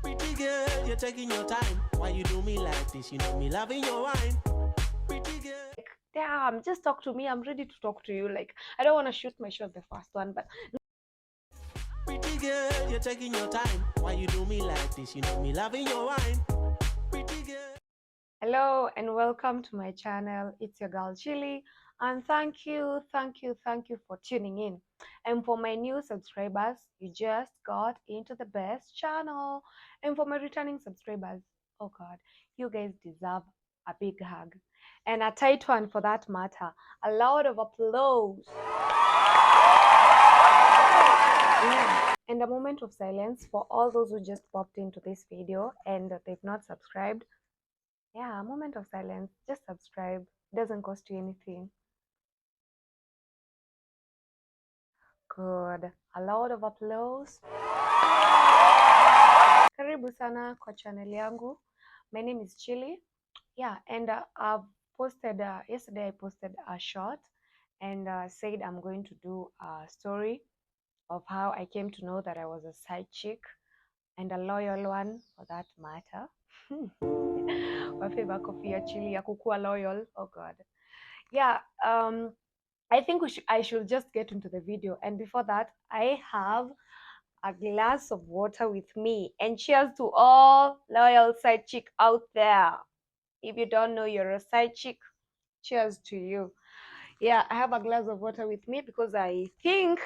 Pretty girl, you're taking your time. Why you do me like this? You know me loving your wine. Pretty girl. Like, damn, just talk to me. I'm ready to talk to you. Like, I don't want to shoot my shot the first one, but Pretty girl, you're taking your time. Why you do me like this? You know me loving your wine. Pretty girl. hello and welcome to my channel. It's your girl Chili, and thank you for tuning in. And for my new subscribers, you just got into the best channel. And for my returning subscribers, oh god, you guys deserve a big hug and a tight one for that matter. A lot of applause. Yeah. And a moment of silence for all those who just popped into this video and they've not subscribed. Yeah, a moment of silence. Just subscribe. It doesn't cost you anything. Good. A lot of applause. Karibu sana kwa channel yangu. My name is Chili. Yeah, and I've posted, yesterday I posted a short and said I'm going to do a story of how I came to know that I was a side chick and a loyal one for that matter. Wafeva kofia Chili ya kukua loyal. Oh God. Yeah, I think I should just get into the video. And before that, I have a glass of water with me. And cheers to all loyal side chick out there. If you don't know you're a side chick, cheers to you. Yeah, I have a glass of water with me because I think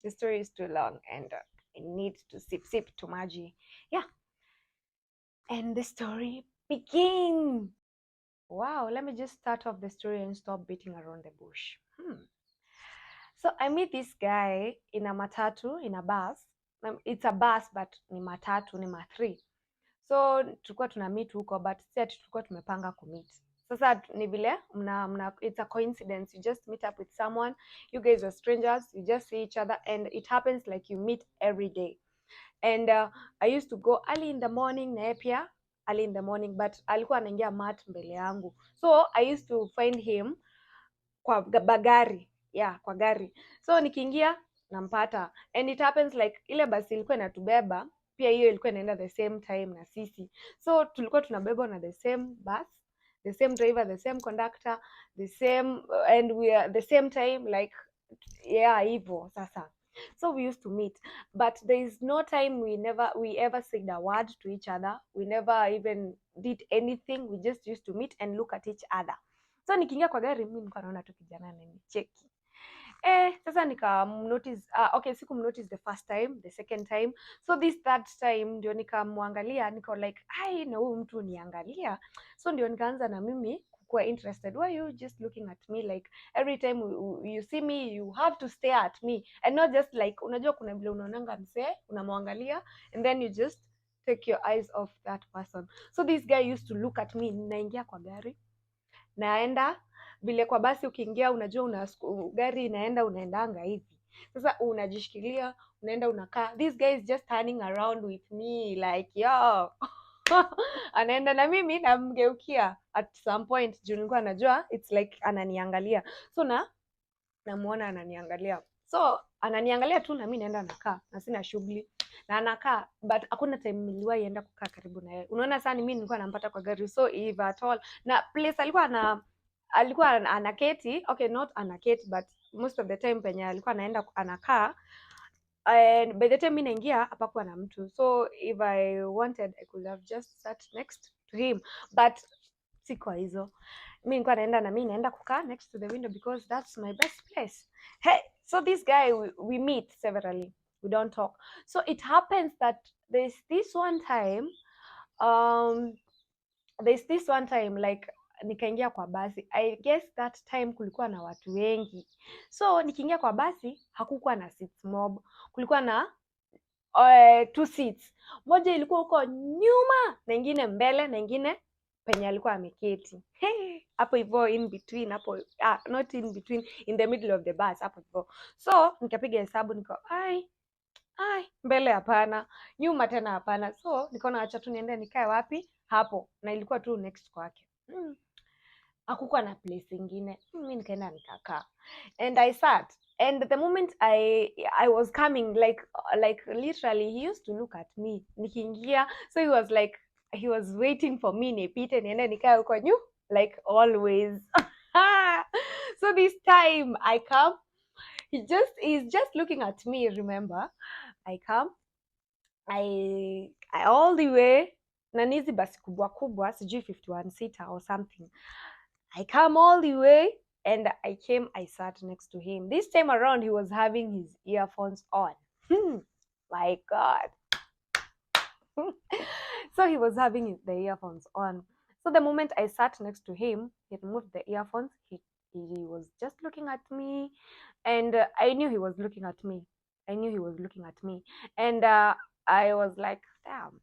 the story is too long and I need to sip to maji. Yeah, and the story begins. Wow, let me just start off the story and stop beating around the bush. So I meet this guy in a matatu, in a bus. It's a bus but ni matatu, ni ma3. So tulikuwa tuna meet huko but si ati tulikuwa tumepanga kumeet. Sasa ni vile it's a coincidence. You just meet up with someone, you guys are strangers, you just see each other and it happens like you meet every day. And I used to go early in the morning na pia early in the morning, but alikuwa anaingia mat mbele yangu. So I used to find him kwa bagari, yeah, kwa gari. So nikiingia nampata and it happens like ile basi ilikuwa inatubeba pia hiyo ilikuwa inaenda the same time na sisi, so tulikuwa tunabebwa na the same bus, the same driver, the same conductor, the same and we are the same time, like yeah, hivyo sasa. So we used to meet but there is no time we ever said a word to each other, we never even did anything, we just used to meet and look at each other. So nikiingia kwa gari mimi nilikuwa naona tu kijana ananicheki. Sasa notice okay, notice the first time, the second time. So this third time ndio nikamwangalia, niko like ai na huyu mtu niangalia. So ndio nikaanza na mimi kuwa interested. Why you just looking at me like every time you see me you have to stare at me and not just like, unajua kuna vile unaonanga msee unamwangalia and then you just take your eyes off that person. So this guy used to look at me. Ninaingia kwa gari naenda vile kwa basi ukiingia unajua gari inaenda unaendanga hivi, sasa unajishikilia unaenda unakaa, this guy is just turning around with me like yo anaenda na mimi namgeukia at some point juu nilikuwa najua it's like ananiangalia, so namuona ananiangalia, so ananiangalia tu na mimi naenda nakaa na sina shughuli na anakaa, but hakuna time niliwahi enda kukaa karibu na yeye. Unaona sana mimi nilikuwa nampata kwa gari, so if at all na place alikuwa anaketi, okay not anaketi but most of the time penye alikuwa anaenda anakaa, and by the time mimi naingia hapakuwa na mtu, so if I wanted I could have just sat next to him but sikuwa hizo. Mimi nilikuwa naenda na mimi naenda kukaa next to the window because that's my best place. Hey, so this guy we meet severally, we don't talk. So it happens that there's this one time like nikaingia kwa basi. I guess that time kulikuwa na watu wengi, so nikiingia kwa basi hakukuwa na seats mob, kulikuwa na 2 seats, moja ilikuwa huko nyuma na ingine mbele na ingine penye alikuwa ameketi hapo hivyo in between hapo, not in between, in the middle of the bus hapo hivyo. So nikapiga hesabu niko ai mbele hapana, nyuma tena hapana, so nikaona acha tu niende nikae wapi hapo, na ilikuwa tu next kwake. Hakukuwa na place ingine, mimi nikaenda nikakaa and I sat And the moment I was coming, like literally he used to look at me nikiingia, so he was waiting for me nipite niende nikae huko like always. So this time I come, he's just looking at me, remember. I come, I all the way na nizi basi kubwa kubwa sijui 51 seater or something. I come all the way and I sat next to him. This time around, he was having his earphones on. My God. So he was having the earphones on. So the moment I sat next to him, he removed the earphones. He was just looking at me, and I knew he was looking at me. I knew he was looking at me, and I was like, damn.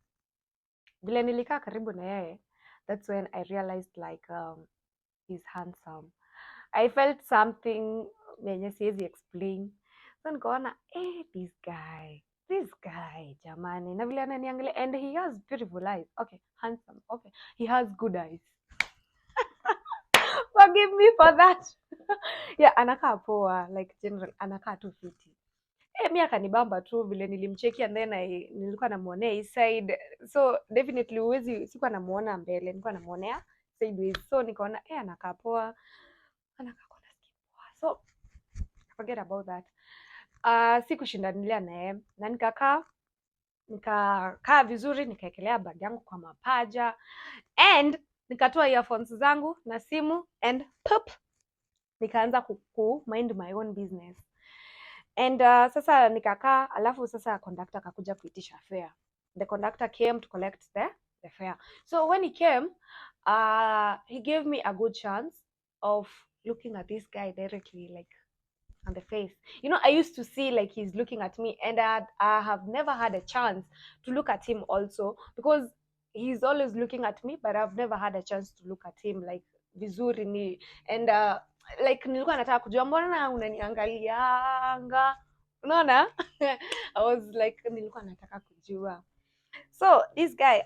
Vile nilikaa karibu na yeye, that's when I realized like he's handsome. I felt something yenye siwezi explain. So nikaona this guy jamani, na vile ananiangalia, and he has beautiful eyes. Okay, handsome. Okay, he has good eyes. Forgive me for that. Yeah, anakaa poa, like general, anakaa tu fiti. Mi akanibamba tu vile nilimcheki, and then nilikuwa namuonea hii side, so definitely sikuwa namuona mbele, nilikuwa namuonea sideways. So nikaona anakaa poa, anakaa kuna skin poa. So forget about that. Sikushindanilia na yeye, na nikakaa vizuri, nikaekelea bag yangu kwa mapaja, and nikatoa earphones zangu na simu, and pop, nikaanza ku mind my own business. And sasa nikakaa, alafu sasa conductor akakuja kuitisha fare. The conductor came to collect the fare. So when he came, he gave me a good chance of looking at this guy directly, like on the face. You know, I used to see like he's looking at me, and I have never had a chance to look at him also, because he's always looking at me, but I've never had a chance to look at him like vizuri ni. And like nilikuwa nataka kujua mbona unaniangalianga, unaona. I was like nilikuwa nataka kujua. So this guy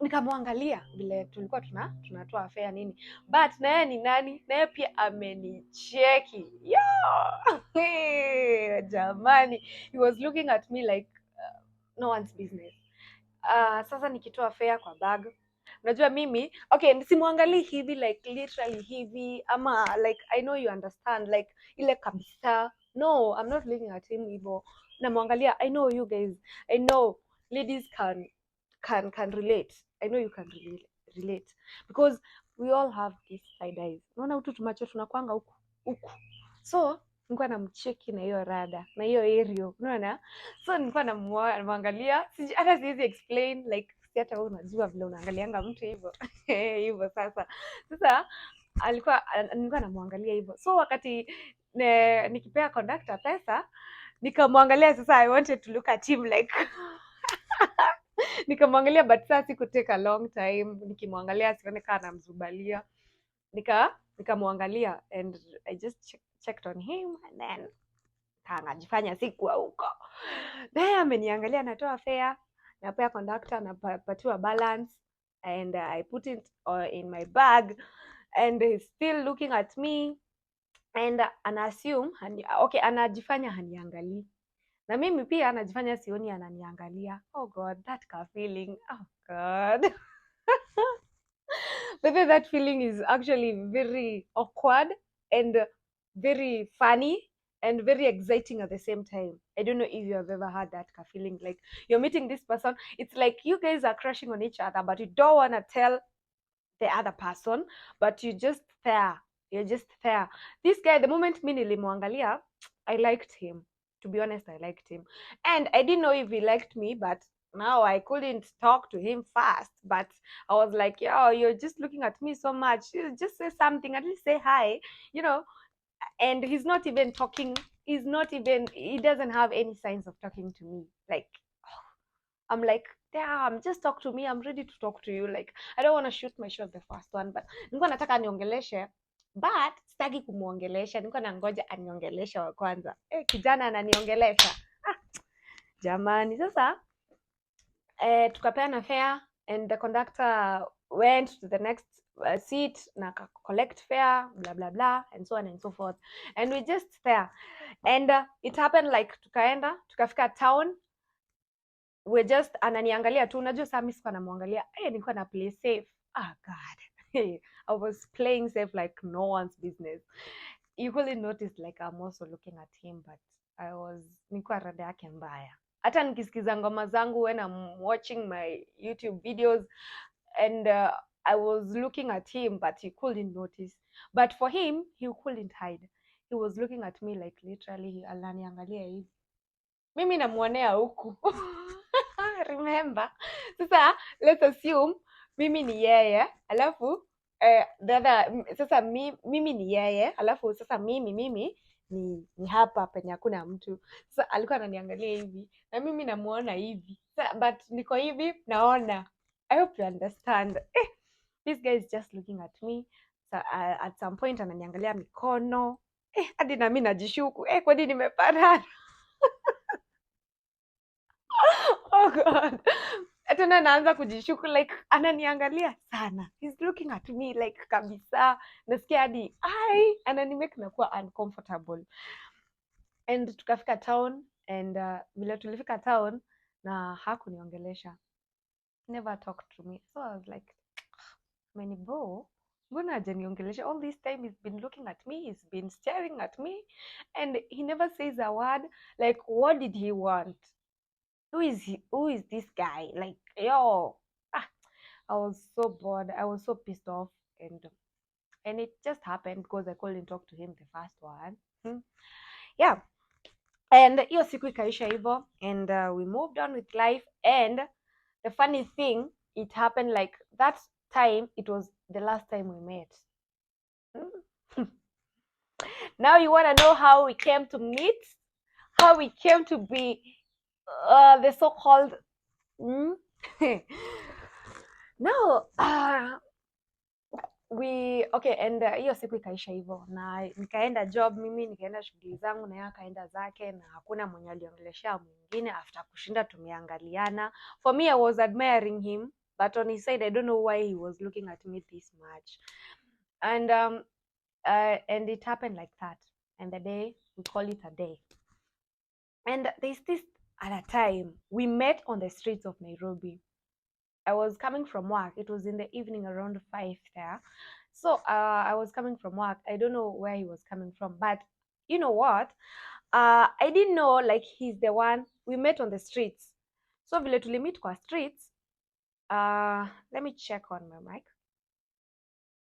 nikamwangalia vile tulikuwa tunatoa fare nini, but naye ni nani, naye pia amenicheki. Jamani, he was looking at me like no one's business. Sasa nikitoa fare kwa bag, unajua mimi simwangalii hivi like literally hivi, ama like I know you understand, like ile kabisa. No, I'm not looking at him hivyo, namwangalia. I know you guys, I know ladies can relate. I know you can relate because we all have these side eyes. Unaona utu tumacho tunakwanga huku. So nilikuwa namcheki na hiyo rada na hiyo aerial, unaona. So nilikuwa namwangalia, hata siwezi explain, like si hata wewe unajua vile unaangalianga mtu hivyo. Hivyo sasa nilikuwa namwangalia hivyo. So wakati nikipea conductor pesa, nikamwangalia sasa. I wanted to look at him like nikamwangalia, but sasa siku take a long time nikimwangalia, sione kama namzubalia. Nikamwangalia and I just checked on him, and then kanajifanya sikuwa huko. Naye ameniangalia, natoa fare, napea conductor, napatiwa balance, and I put it in my bag, and he's still looking at me, and anassume anajifanya haniangalii, na mimi pia anajifanya sioni ananiangalia. Oh God, that feeling. Oh God. But that feeling is actually very awkward and very funny and very exciting at the same time. I don't know if you have ever had that feeling, like you're meeting this person, it's like you guys are crushing on each other, but you don't want to tell the other person, but you're just there. This guy, the moment mi nilimwangalia, I liked him. To be honest, I liked him, and I didn't know if he liked me, but now I couldn't talk to him fast. But I was like, yo, you're just looking at me so much, just say something, at least say hi, you know. And he's not even talking, he doesn't have any signs of talking to me. Like, I'm like, damn, just talk to me, I'm ready to talk to you. Like, I don't want to shoot my shot the first one, but nilikuwa nataka niongeleshe, but sitaki kumuongelesha, nilikuwa nangoja aniongeleshe wa kwanza. Kijana ananiongelesha. Jamani, sasa tukapeana fare, and the conductor went to the next seat na collect fare, blah blah blah, and so on and so forth. And we just there, and it happened like tukafika town, we just ananiangalia tu, unajua saa mimi sikuwa namwangalia, nilikuwa na play safe. God. I was playing safe like no one's business. You couldn't notice like I'm also looking at him, but nilikuwa rada yake mbaya. Hata nikisikiza ngoma zangu when I'm watching my YouTube videos, and I was looking at him, but he couldn't notice. But for him, he couldn't hide. He was looking at me like literally ananiangalia hivi, mimi namuonea huku. Remember, sasa let's assume mimi ni yeye, alafu sasa mimi ni yeye, alafu sasa mimi ni hapa penye hakuna mtu. Sasa alikuwa ananiangalia hivi na mimi namuona hivi, but niko hivi naona. I hope you understand. This guy is just looking at me. So, at some point ananiangalia mikono, hadi na mimi najishuku, kwani nimepata. Oh God. Tena naanza kujishuku like ananiangalia sana. He's looking at me like kabisa. Nasikia hadi ananimake nakuwa uncomfortable. And tukafika town, and vile tulifika town na hakuniongelesha. Never talked to me. So I was like, many bro, mbona hajaniongelesha? All this time he's been looking at me, he's been staring at me, and he never says a word. Like, what did he want? Who is this guy? Like, yo, I was so bored, I was so pissed off, and it just happened because I couldn't talk to him the first one. Yeah, and hiyo siku ikaisha hivyo, and we moved on with life. And the funny thing, it happened like that time, it was the last time we met. Now you want to know how we came to meet, how we came to be the so-called no, okay, and hiyo siku ikaisha hivyo, na nikaenda job, mimi nikaenda shughuli zangu na yeye akaenda zake, na hakuna mwenye aliongelesha mwingine after kushinda tumeangaliana. For me, I was admiring him, but on his side I don't know why he was looking at me this much. And it happened like that, and the day, we call it a day. And there's this at a time we met on the streets of Nairobi. I was coming from work. It was in the evening around 5 there. So I was coming from work. I don't know where he was coming from, but you know what? I didn't know like he's the one. We met on the streets. So vile tulimit kwa streets. Let me check on my mic.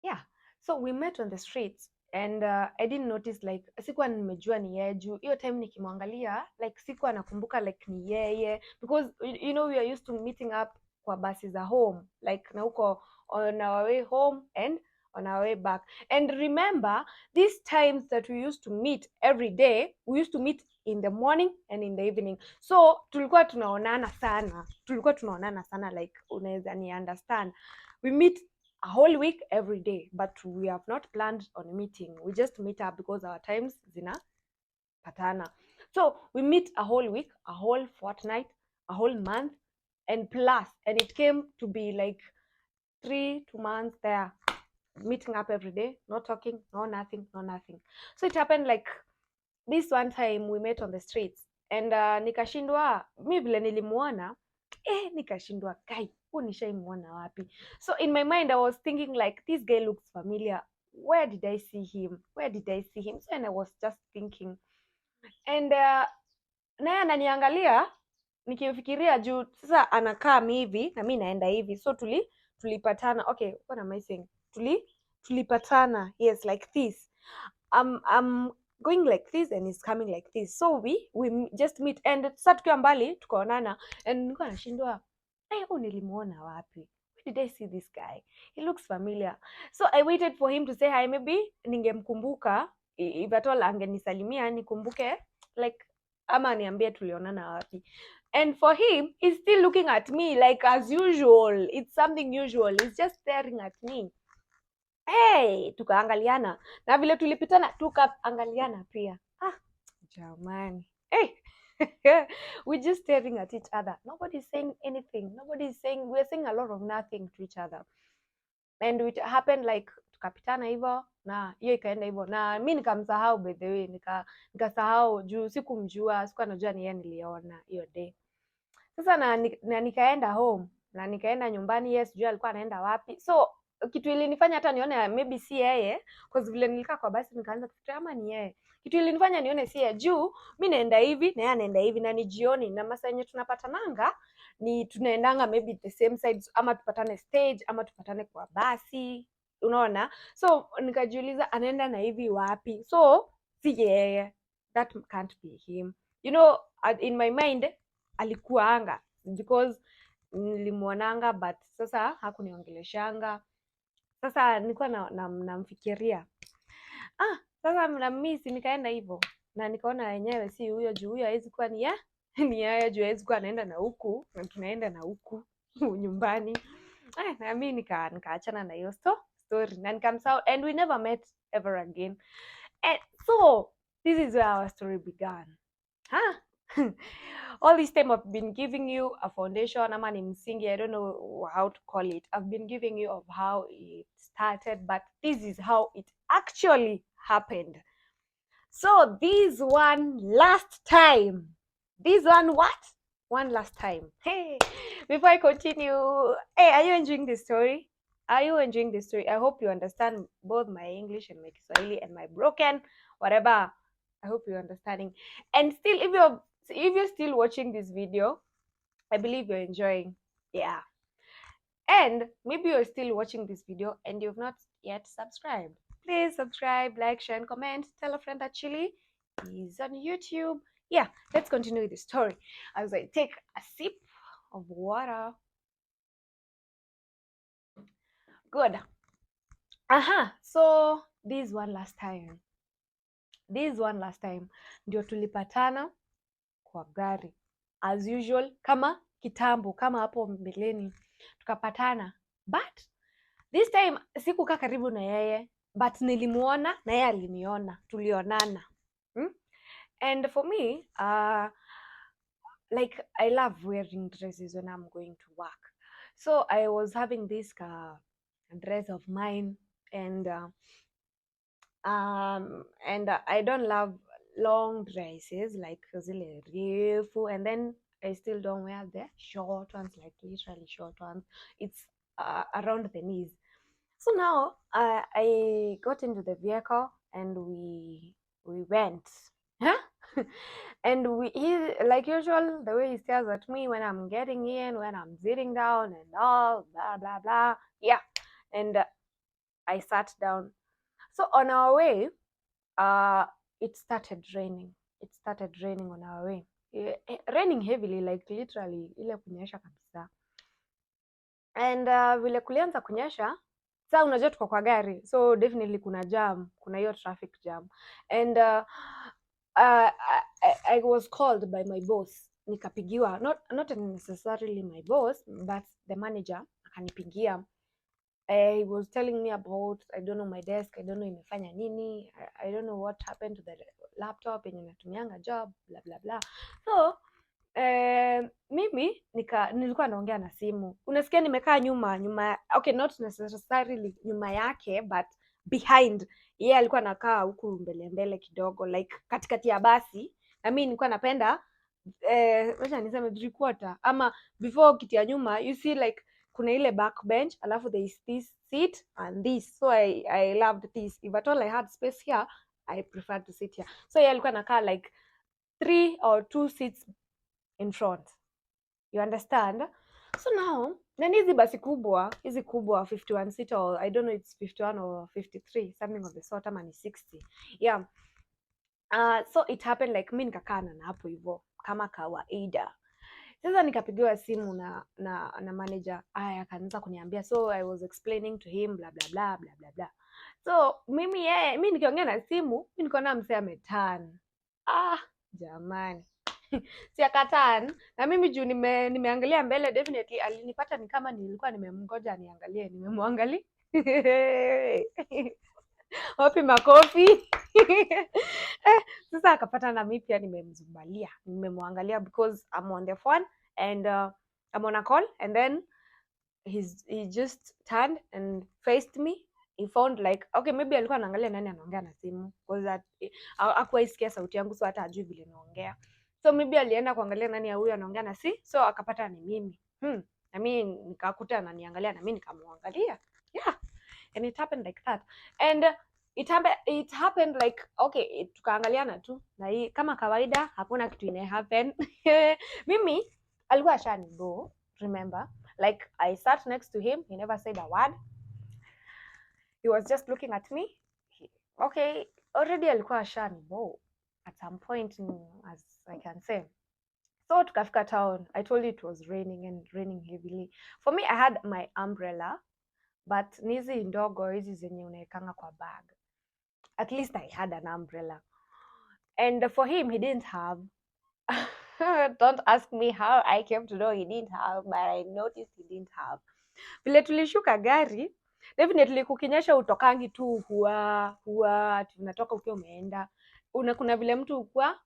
Yeah. So we met on the streets, and I didn't notice like sikuwa nimejua ni yeye juu hiyo time nikimwangalia like sikuwa nakumbuka like ni yeye, because you know we are used to meeting up kwa basi za home, like na huko on our way home and on our way back. And remember, these times that we used to meet every day, we used to meet in the morning and in the evening. So tulikuwa tunaonana sana, like unaweza ni understand, we meet a whole week every day, but we have not planned on a meeting. We just meet up because our times zina patana. So we meet a whole week, a whole fortnight, a whole month, and plus, and it came to be like 2 months there, meeting up every day, no talking, no nothing. So it happened like this one time we met on the streets, and nikashindwa mi vile nilimuona, nikashindwa kai nishaimuona wapi. So in my mind I was thinking like this guy looks familiar, where did I see him? So and I was just thinking, and naye ananiangalia nikimfikiria juu sasa anakaa hivi na mimi naenda hivi, so tulipatana. Okay, what am I saying? Tulipatana, yes, like this. I'm going like this and he's coming like this, so we just meet, and sasa tukiwa mbali tukaonana, and nilikuwa nashindwa nilimuona wapi? Where did I see this guy? He looks familiar. So I waited for him to say hi, maybe ningemkumbuka, if at all angenisalimia nikumbuke, like ama niambie tulionana wapi. And for him, he's still looking at me like as usual. It's something usual. He's just staring at me. Hey, tukaangaliana. Na vile tulipitana, tukaangaliana pia. Jamani. Hey. We're just staring at each other. Nobody's saying anything. We're saying a lot of nothing to each other. and it happened like tukapitana hivyo na hiyo ikaenda hivyo, na mi nikamsahau by the way, nikasahau juu sikumjua, sikuwa najua ni yeye niliona hiyo day. Sasa na nikaenda home na nikaenda nyumbani, yes sijui alikuwa anaenda wapi. So kitu ilinifanya hata nione maybe si yeye, cause vile nilikaa kwa basi nikaanza kufikiria ama ni yeye. Kitu ilinifanya nione si yeye juu mi naenda hivi na yeye anaenda hivi, na ni jioni, na masaa yenye tunapatananga ni tunaendanga maybe the same side, ama tupatane stage ama tupatane kwa basi, unaona. So nikajiuliza anaenda na hivi wapi, so si yeye, that can't be him, you know. In my mind alikuanga, because nilimuonanga but sasa hakuniongeleshanga. Sasa nilikuwa namfikiria sasa na mimi nikaenda hivyo na nikaona wenyewe si huyo, juu huyo hawezi kuwa ni yeye, juu hawezi kuwa anaenda na huku na tunaenda na huku nyumbani. Na mimi nikaachana na hiyo story na nikamsahau, and we never met ever again. And so this is where our story began. All this time I've been giving you a foundation, ama ni msingi, I don't know how to call it. I've been giving you of how it started, but this is how it actually happened. So this one last time. One last time. Hey, before I continue, hey, are you enjoying this story? Are you enjoying this story? I hope you understand both my English and my Kiswahili and my broken, whatever. I hope you're understanding. And still, if you're still watching this video, I believe you're enjoying. Yeah. And maybe you're still watching this video and you've not yet subscribed. Please subscribe, like, share, and comment. Tell a friend that Chili is on YouTube. Yeah, let's continue with the story as I take a sip of water. Good. So this one last time ndio tulipatana kwa gari as usual, kama kitambo, kama hapo mbeleni tukapatana, but this time sikukaa karibu na yeye, but nilimuona na yeye aliniona, tulionana. And for me, like I love wearing dresses when I'm going to work. So I was having this dress of mine, and I don't love long dresses like zile refu, and then I still don't wear the short ones, like literally short ones. It's around the knees. So now I got into the vehicle and we went. And he, like usual, the way he stares at me when I'm getting in, when I'm sitting down and all, blah, blah, blah. Yeah. And I sat down. So on our way, it started raining. On our way. Raining heavily, like literally, ile kunyesha kabisa. And vile kulianza kunyesha, sasa unajua tuko kwa gari, so definitely kuna jam, kuna hiyo traffic jam. And I was called by my boss, nikapigiwa, not necessarily my boss, but the manager akanipigia. He was telling me about, I don't know, my desk, I don't know imefanya nini, I don't know what happened to the laptop yenye natumianga job, blah blah blah. So mimi nilikuwa naongea na simu, unasikia nimekaa nyuma, okay, not necessarily nyuma yake, but behind. Yeye alikuwa nakaa huku mbele kidogo, like katikati ya basi, na mimi nilikuwa napenda wacha niseme 3/4, ama before kiti ya nyuma, you see like kuna ile back bench, alafu there is this seat and this. So I loved this. If at all I had space here, I preferred to sit here. So yeye alikuwa nakaa like 3 or 2 seats in front, you understand. So now nani hizi basi kubwa 51 seat, or I don't know, it's 51 or 53, something of the sort, ama ni 60. Yeah. So it happened like mimi nikakaa na hapo hivyo kama kawaida. Sasa nikapigiwa simu na manager, akaanza kuniambia, so I was explaining to him blah blah blah blah blah blah. So mimi nikiongea na simu, mimi niko na msee ameturn. Jamani. Si akaturn, na mimi juu nimeangalia mbele, definitely alinipata ni kama nilikuwa nimemngoja niangalie, nimemwangalia. Wapi makofi? Sasa akapata na mimi pia nimemzumbalia, nimemwangalia, because I'm on the phone and I'm on a call, and then he just turned and faced me. He found like, okay, maybe alikuwa anaangalia nani anaongea na simu, because that hakuwa isikia sauti yangu, so hata ajui vile naongea. So maybe alienda kuangalia nani ya huyu anaongea na so akapata ni mimi. Na mimi nikakuta ananiangalia na mimi nikamwangalia. Yeah. And it happened like that. And it happened like, okay, tukaangaliana tu na hii kama kawaida, hakuna kitu ine happen. Mimi alikuwa ashanibo, remember, like I sat next to him, he never said a word. He was just looking at me. Okay, already alikuwa ashanibo at some point, as I can say. So tukafika town. I told you it was raining and raining heavily. For me, I had my umbrella, but nizi ndogo hizi zenye unaekanga kwa bag. At least I had an umbrella. And for him, he didn't have. Don't ask me how I came to know he didn't have, but I noticed he didn't have. Vile tulishuka gari, definitely kukinyesha utokangi tu huwa tunatoka ukiwa umeenda. Kuna vile mtu ukwa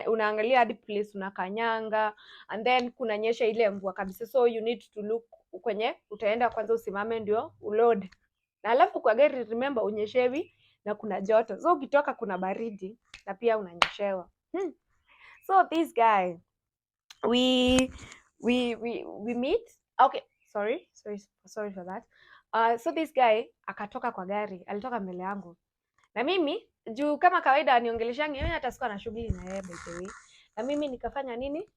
unaangalia hadi place unakanyanga, and then kunanyesha ile mvua kabisa, so you need to look kwenye utaenda kwanza usimame ndio uload. Na alafu kwa gari, remember, unyeshewi na kuna joto, so ukitoka kuna baridi na pia unanyeshewa. So this guy, we meet. Okay, sorry for that. So this guy akatoka kwa gari, alitoka mbele yangu, na mimi juu kama kawaida aniongeleshangi, mimi hata sikuwa na shughuli na yeye, by the way. Na mimi nikafanya nini,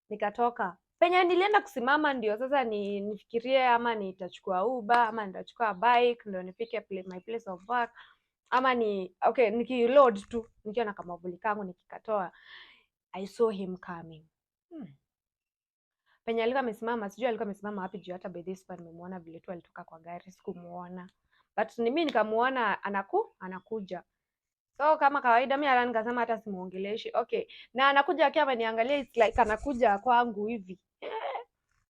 nikatoka penye nilienda kusimama, ndio sasa nifikirie ama nitachukua Uber ama nitachukua bike ndio nifike my place of work, ama nikiload tu nikiwa na kamavuli kangu nikikatoa. I saw him coming. Penye alikuwa amesimama, sijui alikuwa amesimama wapi, juu hata by this point nimemuona vile tu alitoka kwa gari, sikumuona, but mimi nikamuona anakuja. So kama kawaida mimi ala nikasema hata simuongeleshi. Okay, na anakuja akiwa ameniangalia, it's like anakuja kwangu hivi.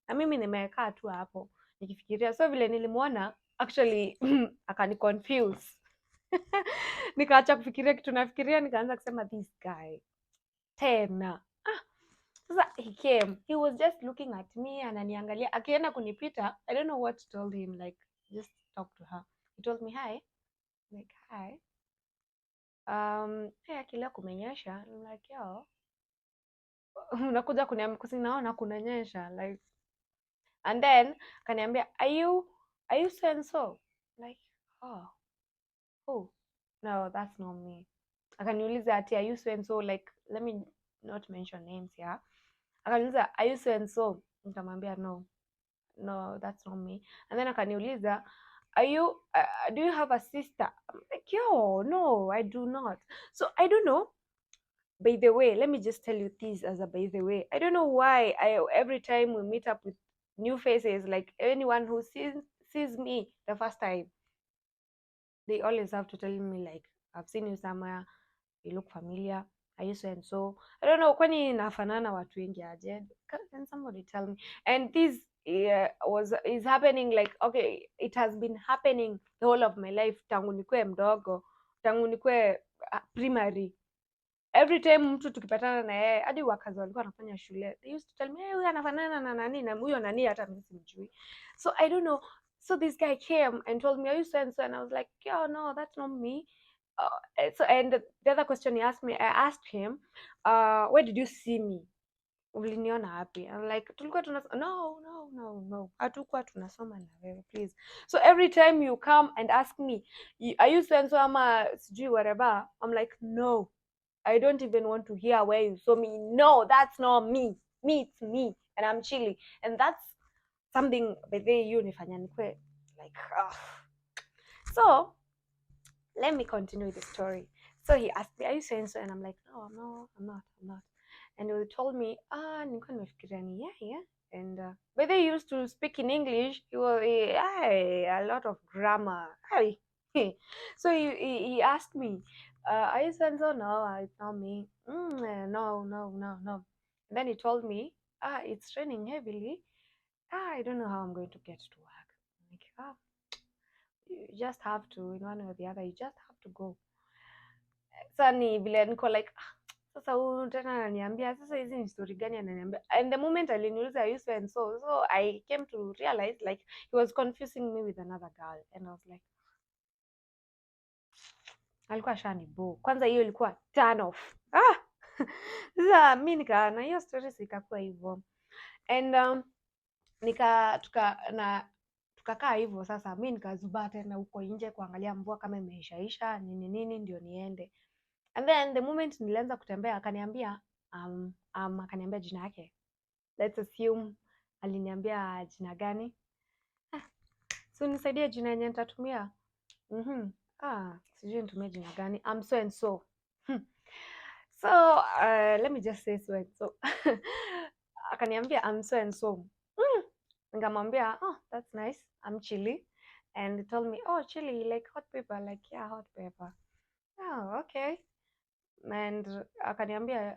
Na mimi nimekaa tu hapo nikifikiria. So vile nilimuona, actually akani confuse. Nikaacha kufikiria kitu nafikiria, nikaanza kusema this guy tena. Sasa he came, he was just looking at me, ananiangalia, akienda kunipita. I don't know what told him, like just talk to her. He told me hi, like hi. Hey, akila kumenyesha. I'm like, yo, unakuja kuniambia kusinaona kunanyesha, like. And then kaniambia, are you so and so? Like, oh no, that's not me. Akaniuliza ati, are you so and so, like, let me not mention names here. Akaniuliza, are you so and so? Nikamwambia no, that's not me. And then akaniuliza, do you have a sister? I'm like, yo, no, I do not. So I don't know. By the way, let me just tell you this as a by the way. I don't know why every time we meet up with new faces, like anyone who sees me the first time, they always have to tell me like, I've seen you somewhere, you look familiar, are you so and so? I don't know, kwani nafanana watu wengi aje? Can somebody tell me? And this is happening, like, okay, it has been happening the whole of my life, tangu nikue mdogo, tangu nikue primary. Every time mtu tukipatana na yeye, hadi wakazi walikuwa wanafanya shule, they used to tell me, hey, huyu anafanana na nani, na huyo nani hata mimi simjui. So I don't know. So this guy came and told me, are you so and so? And I was like, yeah, no, that's not me. So and the other question he asked me, I asked him, where did you see me? Uliniona hapi? I'm like, tulikuwa no, hatukuwa tunasoma na wewe, please. So every time you come and ask me, are you so and so ama sijui whatever, I'm like, no, I don't even want to hear where you saw me. No, that's not me. It's me, and I'm chilly, and that's something by the you nifanya nikwe like. So let me continue the story. So he asked me, are you saying so? And I'm like, no, I'm not. And he told me, nilikuwa nimefikiria ni yeye. And but they used to speak in English. He was a lot of grammar. So he asked me, are you saying so? No, it's not me. No. And then he told me, it's raining heavily. I don't know how I'm going to get to work. I'm like, you just have to, in one or the other, you just have to go. Sasa ni vile niko like, Sasa huyu tena ananiambia sasa hizi ni story gani ananiambia, and the moment aliniuliza are you so and so, so I came to realize like he was confusing me with another girl, and I was like, alikuwa shanibo. Kwanza hiyo ilikuwa turn off. Sasa mi nika na hiyo story ikakuwa hivyo, and tukakaa hivyo. Sasa mi nikazubaa tena huko nje kuangalia mvua kama imeishaisha nini nini ndio niende, and then the moment nilianza kutembea akaniambia akaniambia jina yake. Let's assume aliniambia jina gani? So nisaidie jina yenye nitatumia. Sijui nitumie jina gani. I'm so and so. So let me just say so and so. Akaniambia I'm so and so. Nikamwambia, oh, that's nice. I'm Chili. And he told me, oh, Chili, you like hot pepper? Like, yeah, hot pepper. Oh, okay. And akaniambia,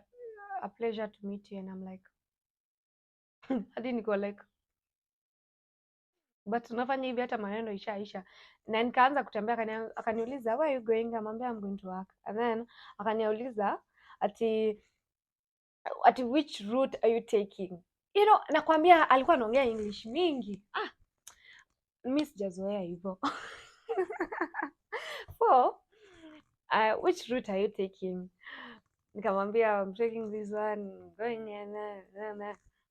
a pleasure to meet you. And I'm like, hadi niko like, but unafanya hivi hata maneno ishaisha. Na nikaanza kutembea, akaniuliza where are you going? Akamwambia I'm going to work. And then akaniuliza ati which route are you taking? You know, nakwambia alikuwa anaongea English mingi. Mimi sijazoea hivyo. So, which route are you taking? Nikamwambia I'm taking this one, going and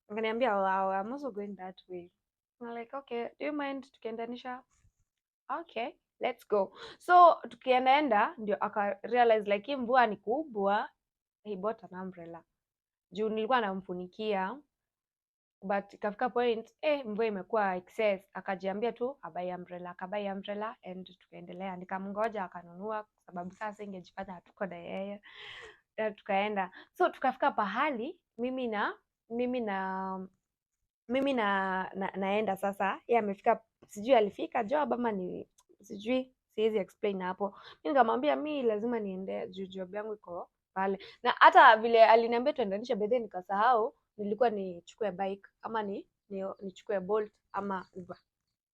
akaniambia wow, I'm also going that way. I'm like, okay, do you mind tukiendanisha? Okay, let's go. So tukiendaenda ndio aka realize like hii mvua ni kubwa. He bought an umbrella juu nilikuwa namfunikia, but ikafika point mvua imekuwa excess, akajiambia tu abai umbrella, akabai umbrella and tukaendelea. Nikamngoja akanunua kwa sababu sasa ingejipata hatuko na yeye. Tukaenda, so tukafika pahali mimi naenda sasa, yeye amefika, sijui alifika job ama ni sijui, siwezi explain hapo. Mimi nikamwambia mi lazima niende juu job yangu iko pale, na hata vile aliniambia tuendanisha bedhe nikasahau nilikuwa nichukue bike ama nichukue Bolt ama Uber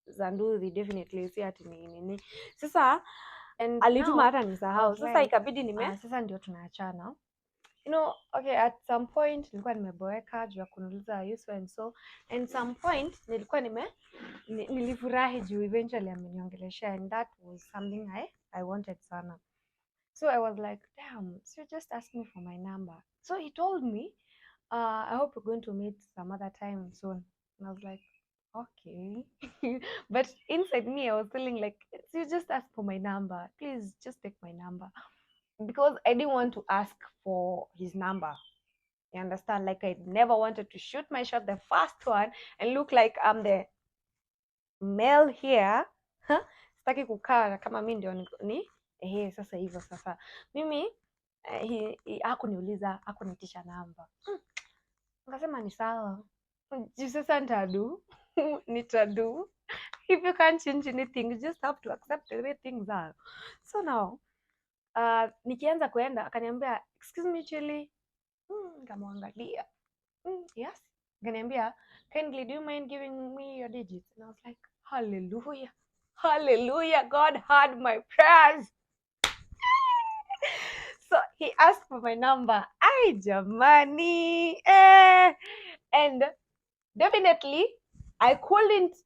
za Nduthi, definitely si ati nini. Sasa alituma hata nisahau. Sasa ikabidi sasa ndio tunaachana. You know, okay, at some point nilikuwa nimeboeka juu ya kuniuliza you so and so, and some point nilikuwa nilifurahi juu eventually ameniongelesha, and that was something I wanted sana. So I was like, damn, so just ask me for my number. So he told me, I hope we're going to meet some other time soon. And I was like, okay. But inside me I was feeling like, so you just ask for my number, please just take my number, because I didn't want to ask for his number. You understand? Like I never wanted to shoot my shot the first one and look like I'm the male here. Sitaki kukaa kama mimi ndio ni sasa hivyo. Sasa mimi hakuniuliza, hakunitisha namba. Nikasema ni sawa. Sasa nitadu. If you can't change anything, you just have to accept the way things are. So now nikianza kuenda akaniambia, excuse me Chili. Nikamwangalia. Yes. Akaniambia, kindly do you mind giving me your digits? And I was like, hallelujah, hallelujah, God heard my prayers. So he asked for my number. Ay jamani, and definitely I couldn't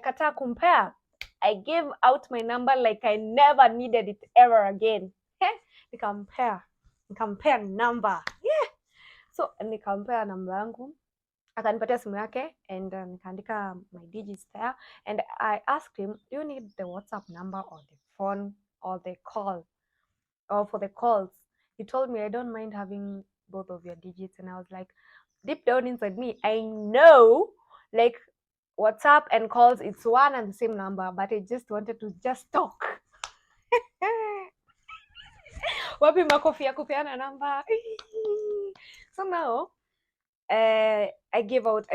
kata compare. I gave out my number like I never needed it ever again. Nikampea number. Yeah. So nikampea namba yangu, akanipatia simu yake, and nikaandika my digits there, and I asked him, do you need the WhatsApp number or the phone or the call, or for the calls? He told me, I don't mind having both of your digits. And I was like, deep down inside me, I know like WhatsApp and calls, it's one and the same number, but I just wanted to just talk. Wapi makofi ya kupeana namba. So now I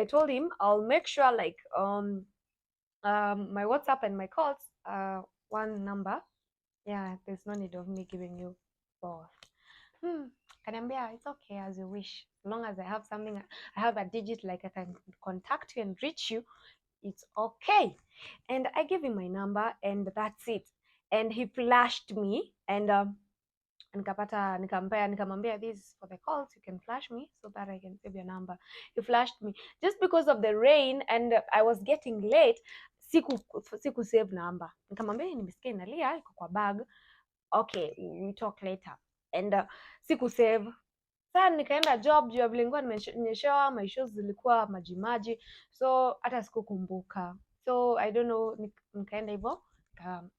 told him I'll make sure like my WhatsApp and my calls one number. Yeah, there's no need of me giving you both. Kaniambia, it's okay as you wish, as long as I have something, I have a digit like I can contact you and reach you, it's okay. And I gave him my number, and that's it. And he flashed me, and nikamwambia, this is for the calls, you can flash me so that I can save your number. He flashed me just because of the rain and I was getting late. Siku save number, nikamwambia nimesikia inalia, iko kwa bag, okay we talk later. And siku save. Sasa nikaenda job juu ya vile nilikuwa nimenyeshewa, my shoes zilikuwa majimaji, so hata sikukumbuka, so I don't know, nikaenda hivyo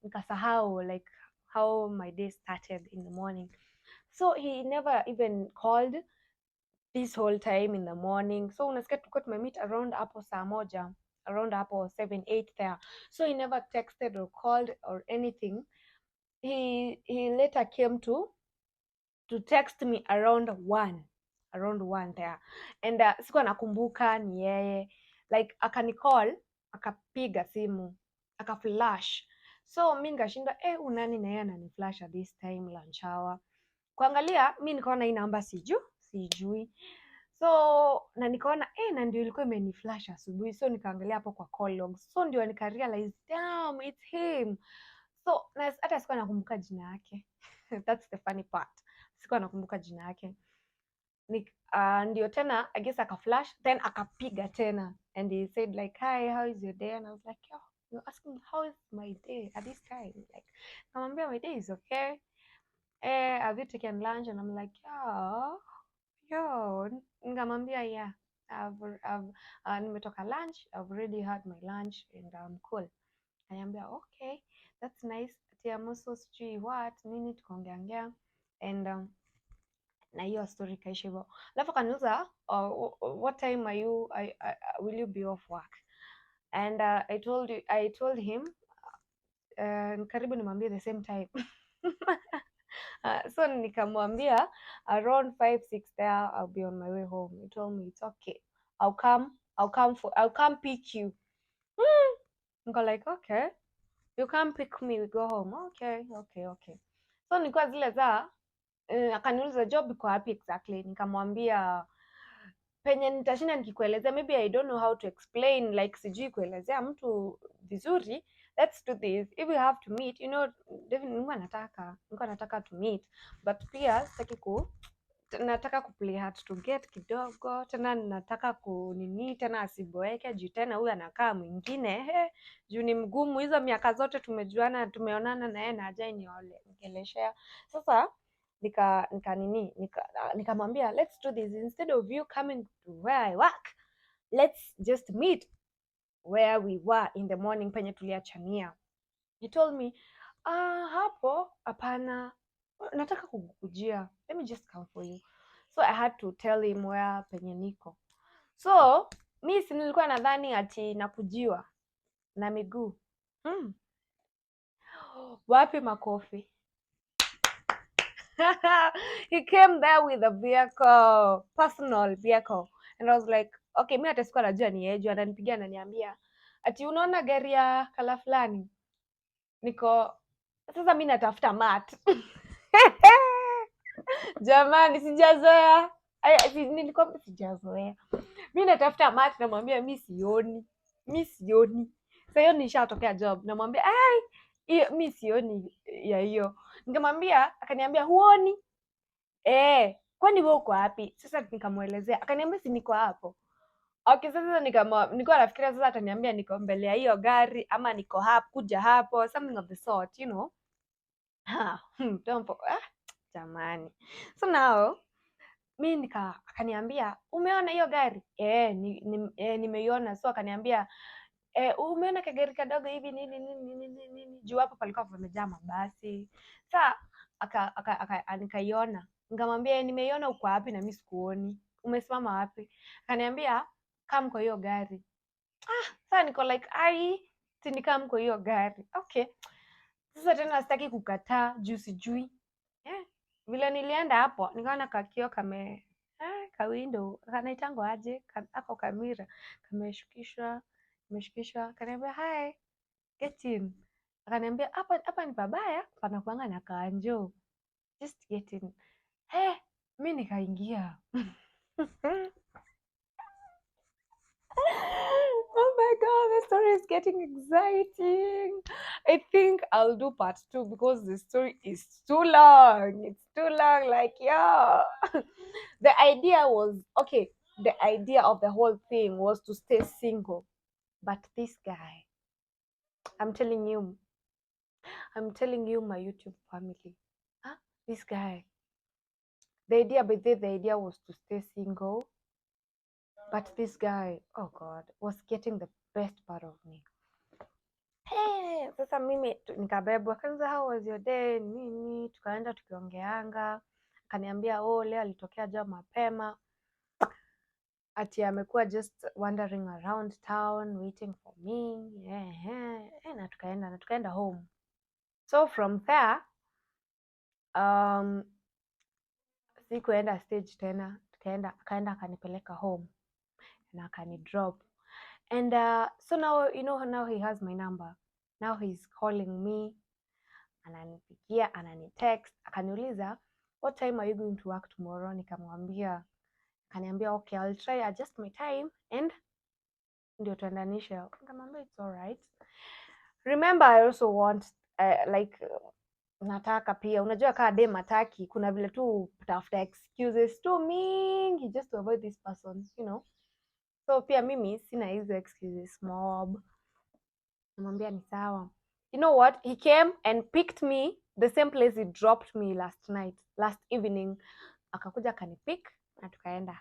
nikasahau like how my day started in the morning. So he never even called this whole time in the morning. So unasikia tulikuwa tumemeet around hapo saa moja, around hapo 7-8 there. So he never texted or called or anything. He later came to text me around 1 there, and sikuwa nakumbuka ni yeye, like akanicall, akapiga simu, akaflash. So mi nikashindwa unani na yeye ananiflash at this time lunch hour. Kuangalia mi nikaona hii namba sijui, so na nikaona na ndio ilikuwa imeniflash asubuhi. So nikaangalia hapo kwa call logs, so ndio nikarealize damn it's him. So hata sikuwa nakumbuka jina yake. That's the funny part, sikuwa nakumbuka jina yake. Ndio tena I guess akaflash, then akapiga tena and he said like, hi, how is your day? And I was like, yo, you're asking how is my day at this time? Like, namwambia my day is okay. Have you taken lunch? And I'm like, yo, nikamwambia yeah, nimetoka lunch, I've already had my lunch and I'm cool. Ananiambia okay, that's nice. Tiamoso sijui what nini, tukaongeongea and na hiyo story kaisha hivyo. Alafu kaniuliza what time are you will you be off work? And I told him karibu nimwambie the same time. So nikamwambia around 5-6 there I'll be on my way home. He told me it's okay, I'll come pick you. Niko like okay, you come pick me, we go home. Okay. So nilikuwa zile za akaniuliza job iko wapi exactly, nikamwambia penye nitashinda nikikuelezea, maybe I don't know how to explain, like sijui kuelezea mtu vizuri. Let's do this, if we have to meet, you know, nilikuwa nataka to meet, but pia nataka kuplay hard to get kidogo, tena nataka kunini tena asiboeke juu tena huyu anakaa mwingine juu ni mgumu. Hizo miaka zote tumejuana, tumeonana na yeye na hajai niongeleshea. Sasa nikamwambia let's do this, instead of you coming to where I work, let's just meet where we were in the morning penye tuliachania. He told me hapo hapana, nataka kukujia, let me just come for you. So I had to tell him where penye niko. So mi si nilikuwa nadhani ati nakujiwa na miguu. Wapi makofi? He came there with a vehicle, personal vehicle, and I was like okay, mi hata sikuwa najua ni yeye, ananipigia ananiambia ati unaona gari ya kala fulani. Niko sasa mi natafuta mat. Jamani, sijazoea. Nilikuwa sijazoea. Mi natafuta mat, namwambia mi sioni. Sasa hiyo nishatokea job, namwambia mi sioni ya hiyo. Nikamwambia, akaniambia huoni? Kwani wewe uko wapi? Sasa nikamuelezea, akaniambia si niko hapo. Okay, sasa nilikuwa nafikiria sasa ataniambia niko mbele ya hiyo gari ama niko hapo, kuja hapo, something of the sort, you know. Jamani. So now mi akaniambia umeona hiyo gari? Nimeiona. So akaniambia umeona kagari kadogo hivi nini juu hapo palikuwa pamejaa mabasi. Sa nikaiona, nikamwambia nimeiona, uko wapi? Na mimi sikuoni, umesimama wapi? Akaniambia come kwa hiyo gari. Sasa niko like sinikam kwa hiyo gari. Okay, sasa tena sitaki kukataa juu sijui vile nilienda hapo, nikaona kakio kawindo kanaitango aje ako kamera kameshukishwa. Akaniambia hi, get in. Akaniambia hapa ni pabaya, panakuanga na kanjo, just get in. Mi nikaingia. Oh my god, the story is getting exciting. I think I'll do part 2 because the story is too long. It's too long. Like, yeah. The idea was okay. The idea of the whole thing was to stay single. But this guy, I'm telling you, my YouTube family, huh? This guy, the idea was to stay single. But this guy, oh God, was getting the best part of me. Hey, sasa mimi nikabebwa, kwanza how was your day nini, tukaenda tukiongeanga, akaniambia oh, leo alitokea job mapema, ati amekuwa just wandering around town waiting for me. Na tukaenda home. So from there sikuenda stage tena, akaenda akanipeleka home na akanidrop. And so now, now he has my number. Now he's calling me, ananipigia, ananitext, akaniuliza what time are you going to work tomorrow? Akaniambia okay, I'll try adjust my time and ndio tuendanishe. Nikamwambia it's all right. Remember, I also want nataka pia, unajua kaa dem ataki, kuna vile tu tafuta excuses too mingi just to avoid this person, so pia mimi sina hizo excuses mob. Namwambia ni sawa. You know what, he came and picked me the same place he dropped me last evening. Akakuja akanipick na tukaenda,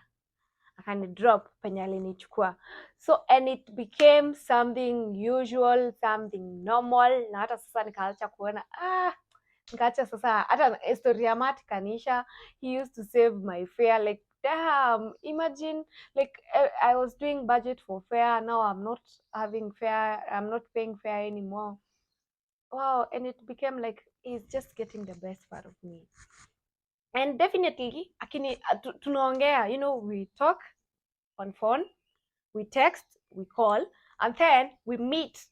akanidrop penye alinichukua. So and it became something usual, something normal. Na hata sasa nikaacha kuona nikaacha sasa hata story ya Matt kanisha. He used to save my fare, like damn, imagine, like I was doing budget for fare, now I'm not having fare, I'm not paying fare anymore. Wow. And it became like he's just getting the best part of me. And definitely tunaongea, we talk on phone, we text, we call, and then we meet,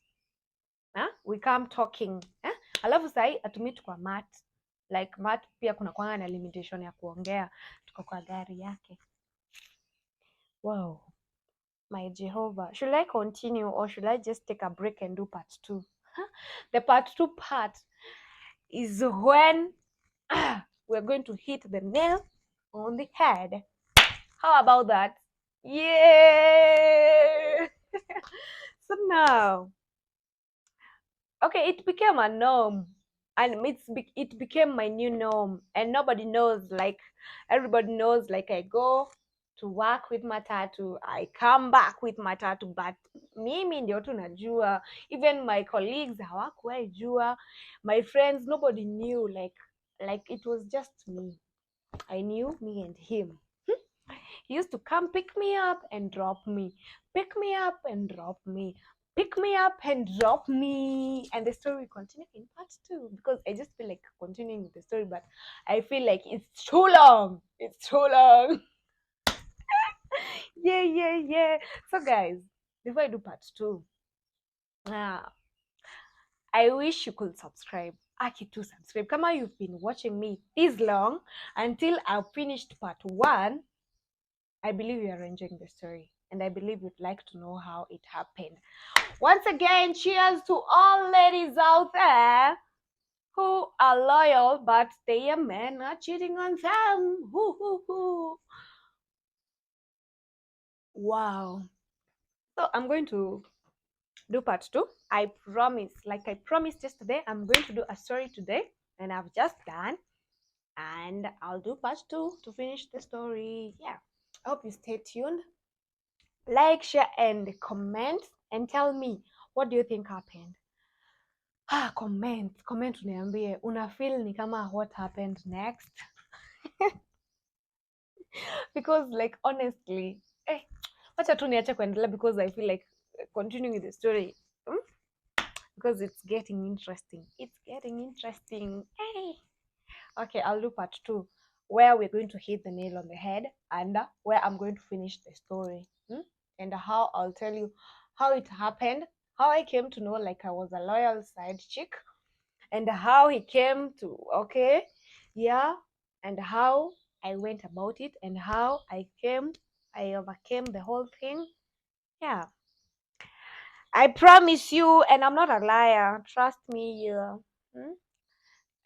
we come talking, alafu sahi atumit kwa Mat, like Mat pia kuna kwanga na limitation ya kuongea, tuko kwa gari yake. Wow, my Jehovah, should I continue or should I just take a break and do part 2? The part 2 part is when we're going to hit the nail on the head. How about that? Yeah. So now, okay, it became a norm, and it became my new norm, and nobody knows, like everybody knows, like I go to work with matatu, I come back with matatu, but mimi ndio tu najua. Even my colleagues hawakuwahi jua, my friends, nobody knew, like it was just me. I knew me and him. He used to come pick me up and drop me, pick me up and drop me, pick me up and drop me. And the story will continue in part 2 because I just feel like continuing with the story, but I feel like it's too long. It's too long. Yeah. So guys, before I do part 2, I wish you could subscribe. To subscribe. Kama you've been watching me this long until I've finished part 1, I believe you are enjoying the story, and I believe you'd like to know how it happened. Once again, cheers to all ladies out there who are loyal, but their men are cheating on them. Wow. So I'm going to do part 2. I promise, like I promised yesterday, I'm going to do a story today, and I've just done. And I'll do part 2 to finish the story. Yeah. I hope you stay tuned. Like, share, and comment, and tell me, what do you think happened? Comment uniambie una feel ni kama what happened next. Because like honestly, wacha tu niache kuendelea because I feel like continuing with the story, because it's getting interesting. Hey. Okay, I'll do part 2 where we're going to hit the nail on the head, and where I'm going to finish the story, and how I'll tell you how it happened, how I came to know like I was a loyal side chick, and how he came to and how I went about it, and how I overcame the whole thing. Yeah. I promise you, and I'm not a liar. Trust me, you. Hmm?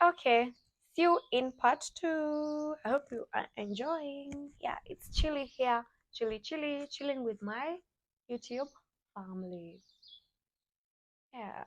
Okay. See you in part two. I hope you are enjoying. Yeah, it's chilly here. Chilly, chilly, chilling with my YouTube family. Yeah.